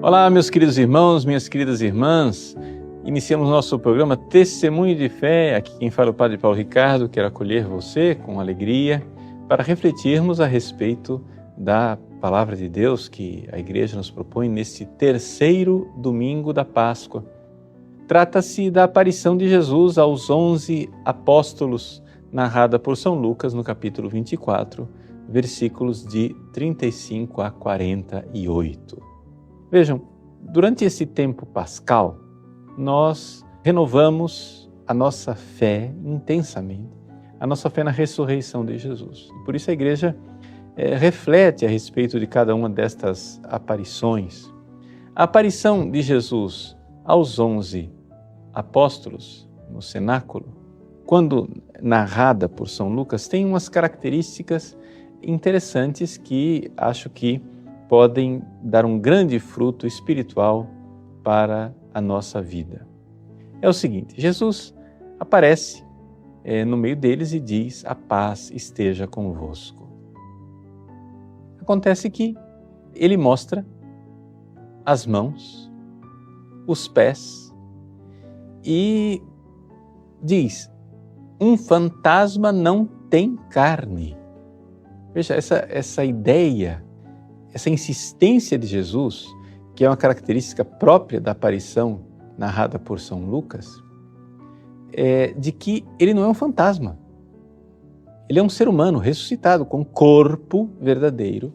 Olá, meus queridos irmãos, minhas queridas irmãs. Iniciamos nosso programa Testemunho de Fé. Aqui quem fala é o Padre Paulo Ricardo. Quero acolher você com alegria para refletirmos a respeito da Palavra de Deus que a Igreja nos propõe neste terceiro domingo da Páscoa. Trata-se da aparição de Jesus aos 11 apóstolos, narrada por São Lucas no capítulo 24, versículos de 35 a 48. Vejam, durante esse tempo pascal, nós renovamos a nossa fé intensamente, a nossa fé na ressurreição de Jesus. E por isso a Igreja reflete a respeito de cada uma destas aparições. A aparição de Jesus aos 11 apóstolos no cenáculo, quando narrada por São Lucas, tem umas características interessantes que acho que podem dar um grande fruto espiritual para a nossa vida. É o seguinte, Jesus aparece no meio deles e diz: a paz esteja convosco. Acontece que ele mostra as mãos, os pés e diz: um fantasma não tem carne. Veja, essa ideia, essa insistência de Jesus, que é uma característica própria da aparição narrada por São Lucas, de que ele não é um fantasma. Ele é um ser humano ressuscitado, com corpo verdadeiro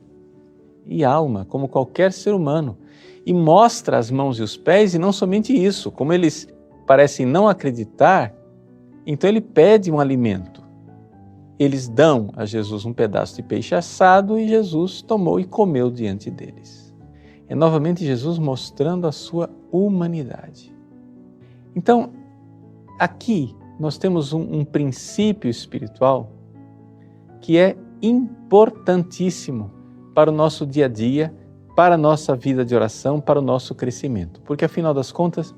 e alma, como qualquer ser humano. E mostra as mãos e os pés, e não somente isso, como eles parecem não acreditar, então ele pede um alimento. Eles dão a Jesus um pedaço de peixe assado e Jesus tomou e comeu diante deles. É novamente Jesus mostrando a sua humanidade. Então, aqui nós temos um princípio espiritual que é importantíssimo para o nosso dia a dia, para a nossa vida de oração, para o nosso crescimento. Porque, afinal das contas,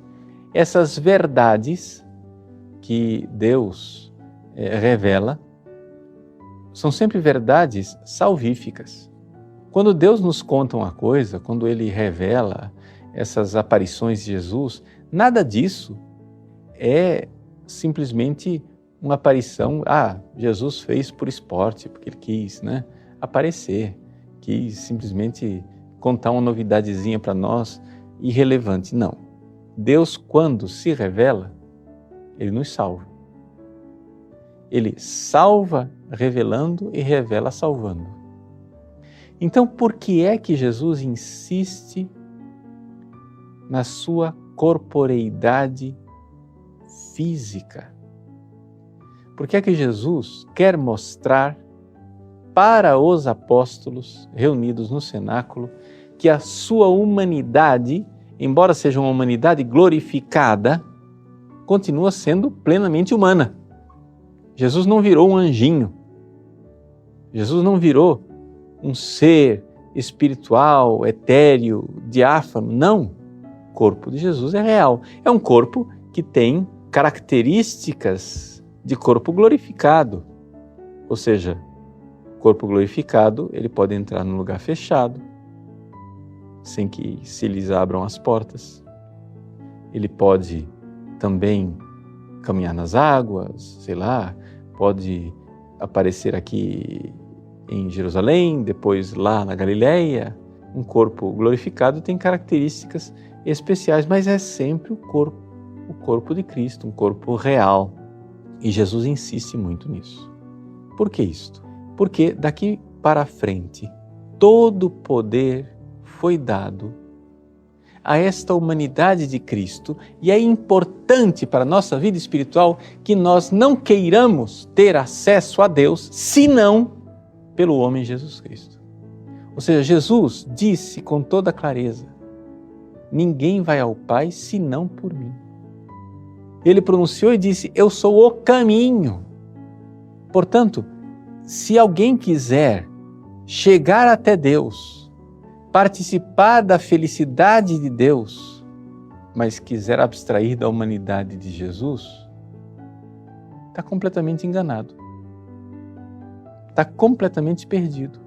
essas verdades que Deus revela são sempre verdades salvíficas. Quando Deus nos conta uma coisa, quando Ele revela essas aparições de Jesus, nada disso é simplesmente uma aparição, Jesus fez por esporte, porque Ele quis, aparecer, quis simplesmente contar uma novidadezinha para nós, irrelevante. Não. Deus, quando se revela, Ele nos salva. Ele salva revelando e revela salvando. Então, por que é que Jesus insiste na sua corporeidade física? Por que é que Jesus quer mostrar para os apóstolos reunidos no cenáculo que a sua humanidade, embora seja uma humanidade glorificada, continua sendo plenamente humana? Jesus não virou um anjinho. Jesus não virou um ser espiritual, etéreo, diáfano. Não. O corpo de Jesus é real. É um corpo que tem características de corpo glorificado. Ou seja, corpo glorificado, ele pode entrar num lugar fechado, sem que se lhes abram as portas. Ele pode também caminhar nas águas, pode aparecer aqui em Jerusalém, depois lá na Galileia. Um corpo glorificado tem características especiais, mas é sempre o corpo de Cristo, um corpo real. E Jesus insiste muito nisso. Por que isto? Porque daqui para frente, todo o poder foi dado a esta humanidade de Cristo, e é importante para a nossa vida espiritual que nós não queiramos ter acesso a Deus senão pelo homem Jesus Cristo. Ou seja, Jesus disse com toda clareza: ninguém vai ao Pai senão por mim. Ele pronunciou e disse: eu sou o caminho. Portanto, se alguém quiser chegar até Deus, participar da felicidade de Deus, mas quiser abstrair da humanidade de Jesus, está completamente enganado. Está completamente perdido.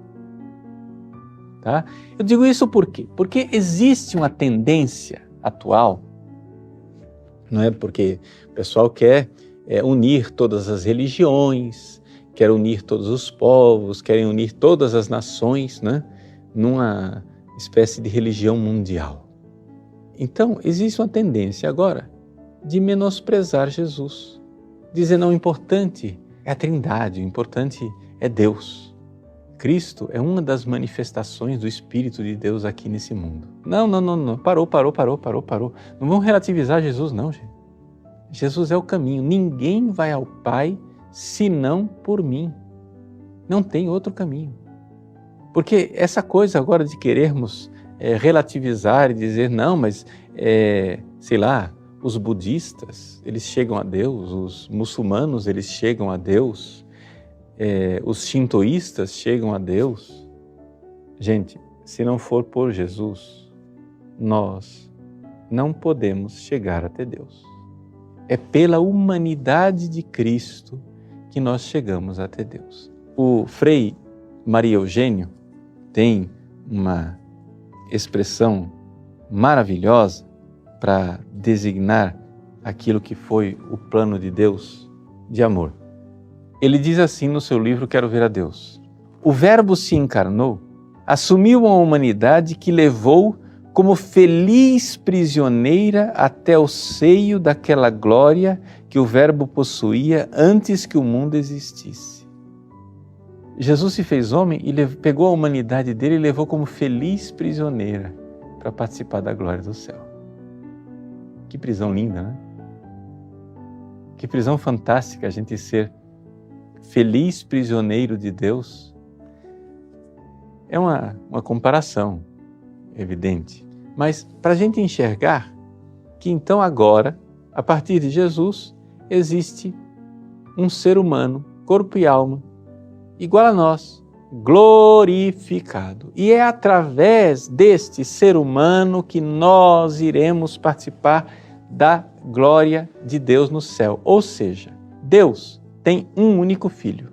tá? Eu digo isso por quê? Porque existe uma tendência atual, não é? Porque o pessoal quer unir todas as religiões, quer unir todos os povos, querem unir todas as nações, né? Numa espécie de religião mundial. Então, existe uma tendência agora de menosprezar Jesus, dizer não, o importante é a Trindade, o importante é Deus. Cristo é uma das manifestações do Espírito de Deus aqui nesse mundo. Não, parou. Não vamos relativizar Jesus não, gente. Jesus é o caminho. Ninguém vai ao Pai senão por mim. Não tem outro caminho. Porque essa coisa agora de querermos relativizar e dizer, não, mas, sei lá, os budistas, eles chegam a Deus, os muçulmanos, eles chegam a Deus, os shintoístas chegam a Deus. Gente, se não for por Jesus, nós não podemos chegar até Deus. É pela humanidade de Cristo que nós chegamos até Deus. O Frei Maria Eugênio tem uma expressão maravilhosa para designar aquilo que foi o plano de Deus de amor. Ele diz assim no seu livro Quero Ver a Deus: o Verbo se encarnou, assumiu uma humanidade que levou como feliz prisioneira até o seio daquela glória que o Verbo possuía antes que o mundo existisse. Jesus se fez homem e pegou a humanidade dele e levou como feliz prisioneira para participar da glória do céu. Que prisão linda, né? Que prisão fantástica a gente ser feliz prisioneiro de Deus. É uma comparação evidente, mas para a gente enxergar que então agora, a partir de Jesus, existe um ser humano, corpo e alma, igual a nós, glorificado. E é através deste ser humano que nós iremos participar da glória de Deus no céu. Ou seja, Deus tem um único filho,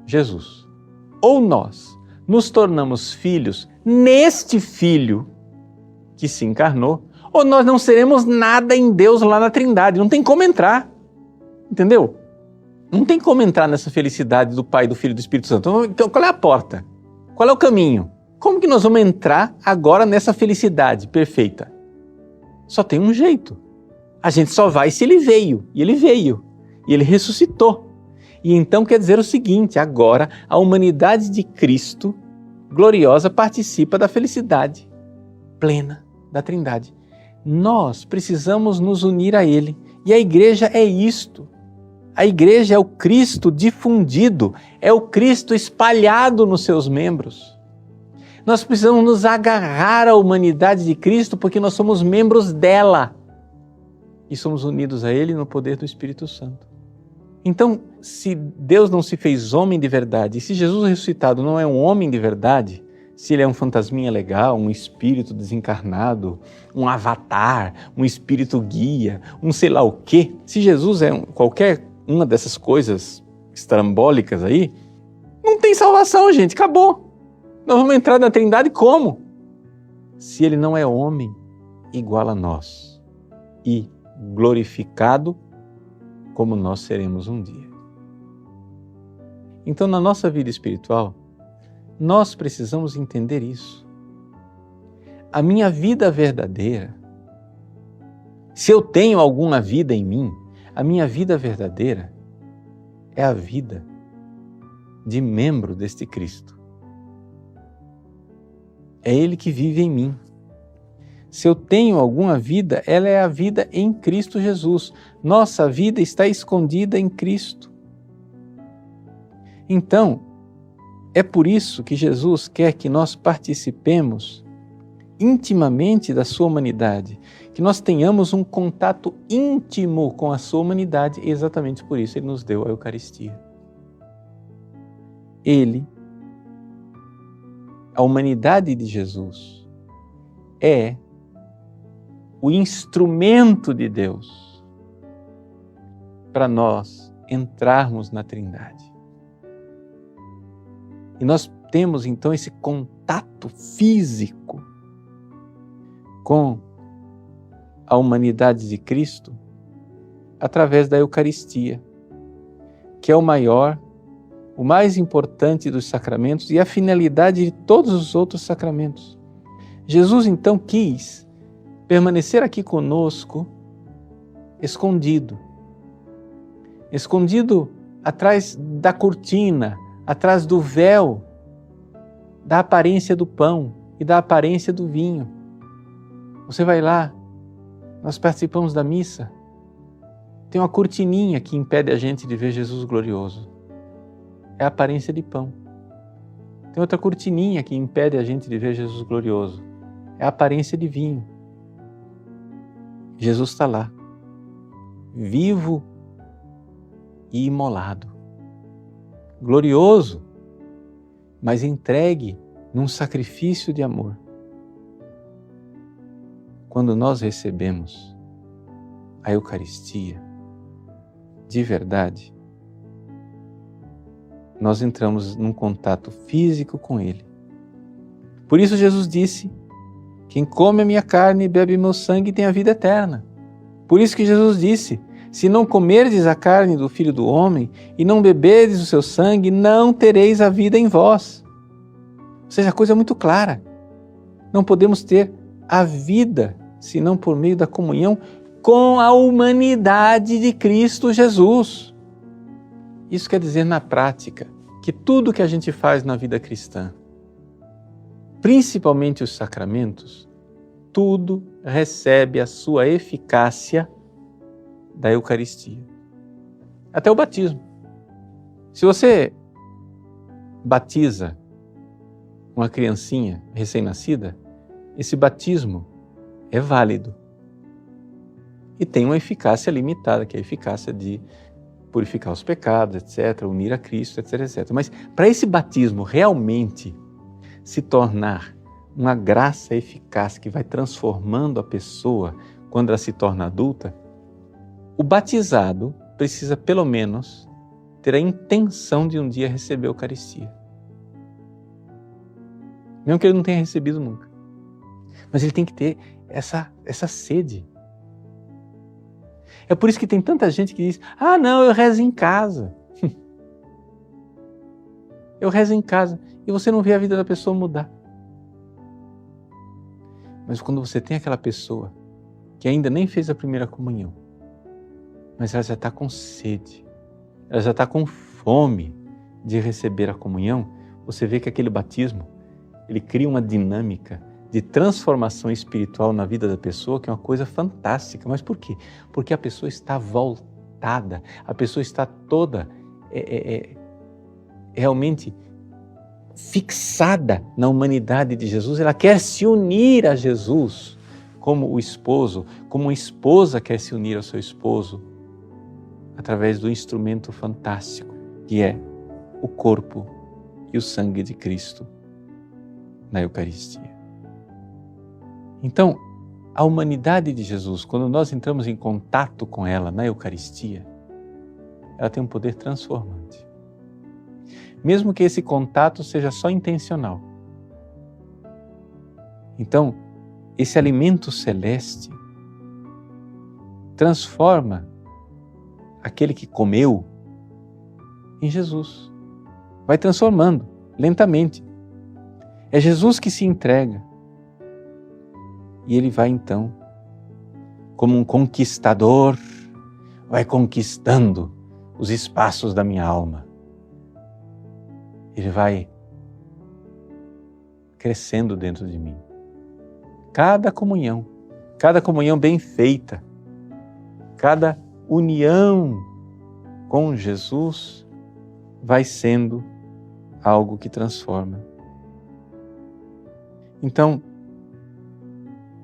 Jesus. Ou nós nos tornamos filhos neste filho que se encarnou, ou nós não seremos nada em Deus lá na Trindade. Não tem como entrar, entendeu? Não tem como entrar nessa felicidade do Pai, do Filho e do Espírito Santo. Então, qual é a porta? Qual é o caminho? Como que nós vamos entrar agora nessa felicidade perfeita? Só tem um jeito. A gente só vai se ele veio. E ele ressuscitou. E então quer dizer o seguinte, agora a humanidade de Cristo, gloriosa, participa da felicidade plena da Trindade. Nós precisamos nos unir a Ele. E a igreja é isto. A igreja é o Cristo difundido, é o Cristo espalhado nos seus membros. Nós precisamos nos agarrar à humanidade de Cristo porque nós somos membros dela e somos unidos a Ele no poder do Espírito Santo. Então, se Deus não se fez homem de verdade, e se Jesus ressuscitado não é um homem de verdade, se ele é um fantasminha legal, um espírito desencarnado, um avatar, um espírito guia, um sei lá o quê, se Jesus é qualquer uma dessas coisas estrambólicas aí, não tem salvação, gente, acabou. Nós vamos entrar na Trindade como? Se ele não é homem igual a nós e glorificado como nós seremos um dia. Então, na nossa vida espiritual, nós precisamos entender isso. A minha vida verdadeira, se eu tenho alguma vida em mim, a minha vida verdadeira é a vida de membro deste Cristo. É Ele que vive em mim. Se eu tenho alguma vida, ela é a vida em Cristo Jesus. Nossa vida está escondida em Cristo. Então, é por isso que Jesus quer que nós participemos intimamente da sua humanidade, que nós tenhamos um contato íntimo com a sua humanidade, e exatamente por isso Ele nos deu a Eucaristia. Ele, a humanidade de Jesus, é o instrumento de Deus para nós entrarmos na Trindade. E nós temos então esse contato contato físico com a humanidade de Cristo através da Eucaristia, que é o maior, o mais importante dos sacramentos e a finalidade de todos os outros sacramentos. Jesus então quis permanecer aqui conosco, escondido atrás da cortina, atrás do véu, da aparência do pão e da aparência do vinho. Você vai lá, nós participamos da missa, tem uma cortininha que impede a gente de ver Jesus glorioso. É a aparência de pão. Tem outra cortininha que impede a gente de ver Jesus glorioso. É a aparência de vinho. Jesus está lá, vivo e imolado, glorioso, mas entregue num sacrifício de amor. Quando nós recebemos a Eucaristia, de verdade, nós entramos num contato físico com Ele. Por isso Jesus disse: quem come a minha carne e bebe meu sangue tem a vida eterna. Por isso que Jesus disse: se não comerdes a carne do Filho do Homem e não beberdes o seu sangue, não tereis a vida em vós. Ou seja, a coisa é muito clara. Não podemos ter a vida senão por meio da comunhão com a humanidade de Cristo Jesus. Isso quer dizer, na prática, que tudo que a gente faz na vida cristã, principalmente os sacramentos, tudo recebe a sua eficácia da Eucaristia. Até o batismo. Se você batiza uma criancinha recém-nascida, esse batismo é válido e tem uma eficácia limitada, que é a eficácia de purificar os pecados, etc., unir a Cristo, etc., etc. Mas para esse batismo realmente se tornar uma graça eficaz que vai transformando a pessoa quando ela se torna adulta, o batizado precisa pelo menos ter a intenção de um dia receber a Eucaristia. Mesmo que ele não tenha recebido nunca. Mas ele tem que ter essa sede. É por isso que tem tanta gente que diz: ah, não, eu rezo em casa. Eu rezo em casa. E você não vê a vida da pessoa mudar. Mas quando você tem aquela pessoa que ainda nem fez a primeira comunhão, mas ela já está com sede, ela já está com fome de receber a comunhão, você vê que aquele batismo, ele cria uma dinâmica de transformação espiritual na vida da pessoa, que é uma coisa fantástica. Mas por quê? Porque a pessoa está voltada, a pessoa está toda realmente fixada na humanidade de Jesus. Ela quer se unir a Jesus como o esposo, como uma esposa quer se unir ao seu esposo, através do instrumento fantástico que é o corpo e o sangue de Cristo na Eucaristia. Então, a humanidade de Jesus, quando nós entramos em contato com ela na Eucaristia, ela tem um poder transformante. Mesmo que esse contato seja só intencional. Então, esse alimento celeste transforma aquele que comeu em Jesus. Vai transformando lentamente. É Jesus que se entrega. E ele vai então, como um conquistador, vai conquistando os espaços da minha alma. Ele vai crescendo dentro de mim. Cada comunhão bem feita, cada união com Jesus vai sendo algo que transforma. Então,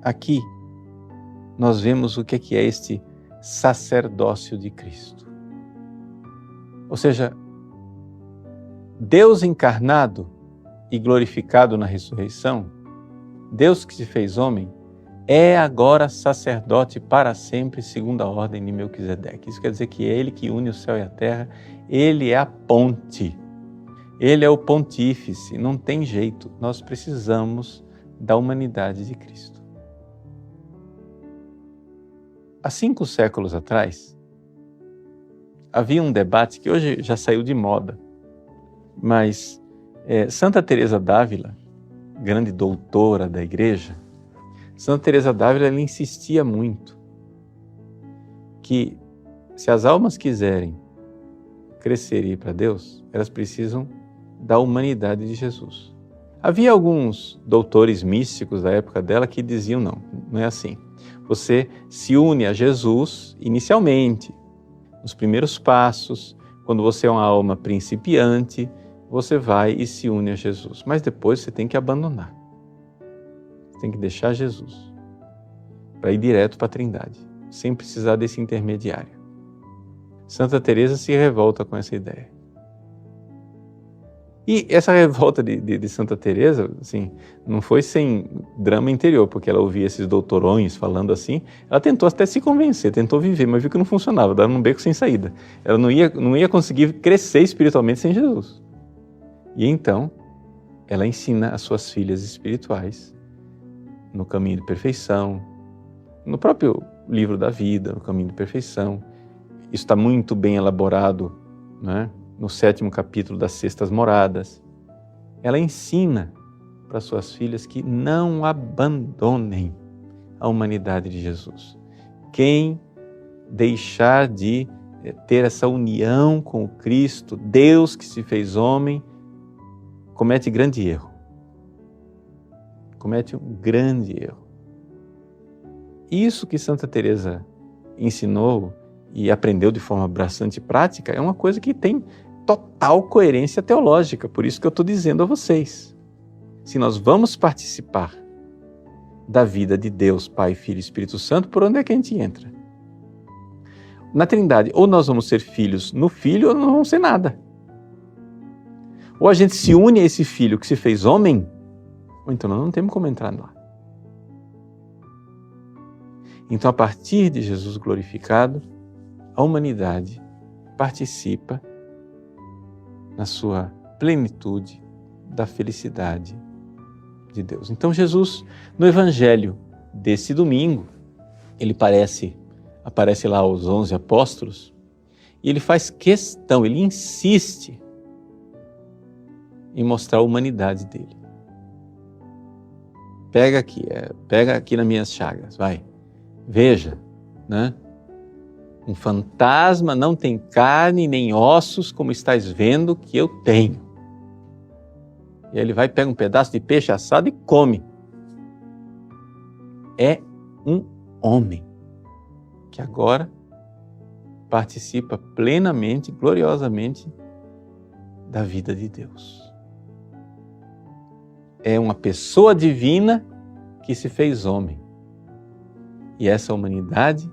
aqui nós vemos o que é este sacerdócio de Cristo. Ou seja, Deus encarnado e glorificado na ressurreição, Deus que se fez homem, é agora sacerdote para sempre, segundo a ordem de Melquisedeque. Isso quer dizer que é Ele que une o céu e a terra, Ele é a ponte. Ele é o pontífice, não tem jeito. Nós precisamos da humanidade de Cristo. Há 5 séculos atrás, havia um debate que hoje já saiu de moda, mas Santa Teresa d'Ávila, grande doutora da Igreja, Santa Teresa d'Ávila ela insistia muito que se as almas quiserem crescer e ir para Deus, elas precisam da humanidade de Jesus. Havia alguns doutores místicos da época dela que diziam não é assim. Você se une a Jesus inicialmente, nos primeiros passos, quando você é uma alma principiante, você vai e se une a Jesus. Mas depois você tem que abandonar. Você tem que deixar Jesus para ir direto para a Trindade, sem precisar desse intermediário. Santa Teresa se revolta com essa ideia. E essa revolta de Santa Teresa, assim, não foi sem drama interior, porque ela ouvia esses doutorões falando assim, ela tentou até se convencer, tentou viver, mas viu que não funcionava, dava num beco sem saída. Ela não ia conseguir crescer espiritualmente sem Jesus. E então, ela ensina as suas filhas espirituais no caminho de perfeição, no próprio livro da vida, no caminho de perfeição. Isso está muito bem elaborado, né? No 7º capítulo das Sextas Moradas. Ela ensina para suas filhas que não abandonem a humanidade de Jesus. Quem deixar de ter essa união com o Cristo, Deus que se fez homem, comete grande erro. Comete um grande erro. Isso que Santa Teresa ensinou e aprendeu de forma bastante prática é uma coisa que tem total coerência teológica. Por isso que eu estou dizendo a vocês. Se nós vamos participar da vida de Deus, Pai, Filho e Espírito Santo, por onde é que a gente entra? Na Trindade, ou nós vamos ser filhos no Filho, ou não vamos ser nada. Ou a gente se une a esse Filho que se fez homem, ou então nós não temos como entrar lá. Então, a partir de Jesus glorificado, a humanidade participa na sua plenitude da felicidade de Deus. Então Jesus, no Evangelho desse domingo, ele aparece lá aos 11 apóstolos, e ele faz questão, ele insiste em mostrar a humanidade dele. Pega aqui nas minhas chagas, vai, veja, né? Um fantasma não tem carne nem ossos, como estás vendo que eu tenho. E aí ele vai, pega um pedaço de peixe assado e come. É um homem que agora participa plenamente, gloriosamente da vida de Deus. É uma pessoa divina que se fez homem. E essa humanidade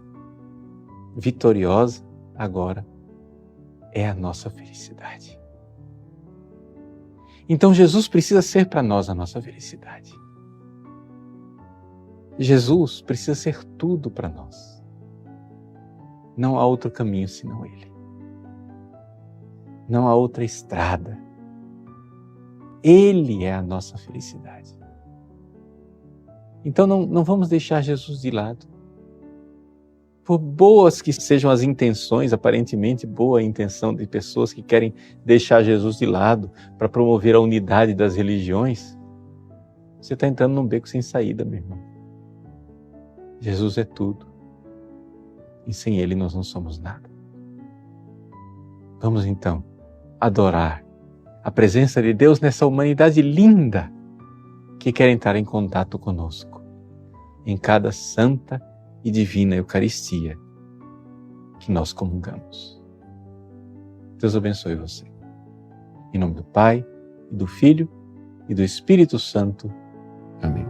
vitoriosa agora é a nossa felicidade. Então Jesus precisa ser para nós a nossa felicidade. Jesus precisa ser tudo para nós. Não há outro caminho senão Ele. Não há outra estrada. Ele é a nossa felicidade. Então não vamos deixar Jesus de lado. Por boas que sejam as intenções, aparentemente boa intenção de pessoas que querem deixar Jesus de lado para promover a unidade das religiões, você está entrando num beco sem saída, meu irmão. Jesus é tudo. E sem Ele nós não somos nada. Vamos então adorar a presença de Deus nessa humanidade linda que quer entrar em contato conosco, em cada santa e divina Eucaristia que nós comungamos. Deus abençoe você. Em nome do Pai, e do Filho, e do Espírito Santo. Amém.